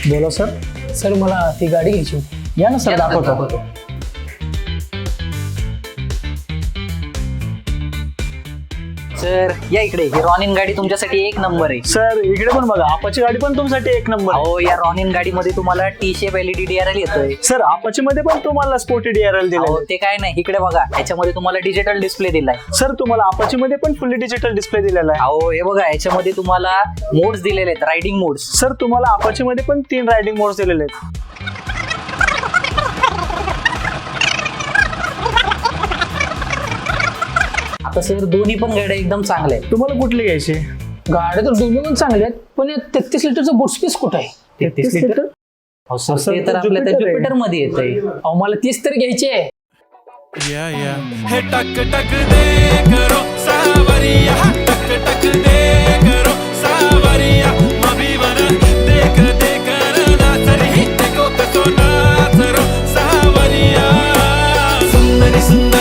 बोला sir. Sir मला ती गाडी घ्यायची होती. या ना सर, दाखवतो. सर या इकडे, ही रॉनिन गाडी तुमच्यासाठी एक नंबर आहे. सर इकडे पण बघा, आपाची गाडी पण तुमच्यासाठी एक नंबर आहे. अहो या रॉनिन गाडीमध्ये तुम्हाला टी शेप एलईडी DRL येतोय. सर आपाची मध्ये पण तुम्हाला स्पोर्टी DRL दिले. अहो ते काय नाही, इकडे बघा, याच्यामध्ये तुम्हाला डिजिटल डिस्प्ले दिलाय. सर तुम्हाला आपाची मध्ये पण फुल्ली डिजिटल डिस्प्ले दिलेला आहे. अहो हे बघा, याच्यामध्ये तुम्हाला मोड्स दिलेले आहेत, रायडिंग मोड्स. सर तुम्हाला आपाची मध्ये पण 3 रायडिंग मोड्स दिलेले आहेत. आता सर दोन्ही पण गाड्या एकदम चांगल्या आहेत. तुम्हाला कुठली घ्यायची? गाड्या तर दोन्ही पण चांगल्या आहेत, पण 33 लिटरचं बूट स्पेस कुठं आहे? 33 लिटर? अहो सर ते तर आपल्या त्या ज्युपिटर मध्ये येतंय. अहो मला 30 तर घ्यायची आहे. हे टक टक दे करो सावरिया, टक टक दे करो सावरिया, मभी बना देख देख ना सरी देखो कसो ना सरो सावरिया, सुंदरी सुंदरी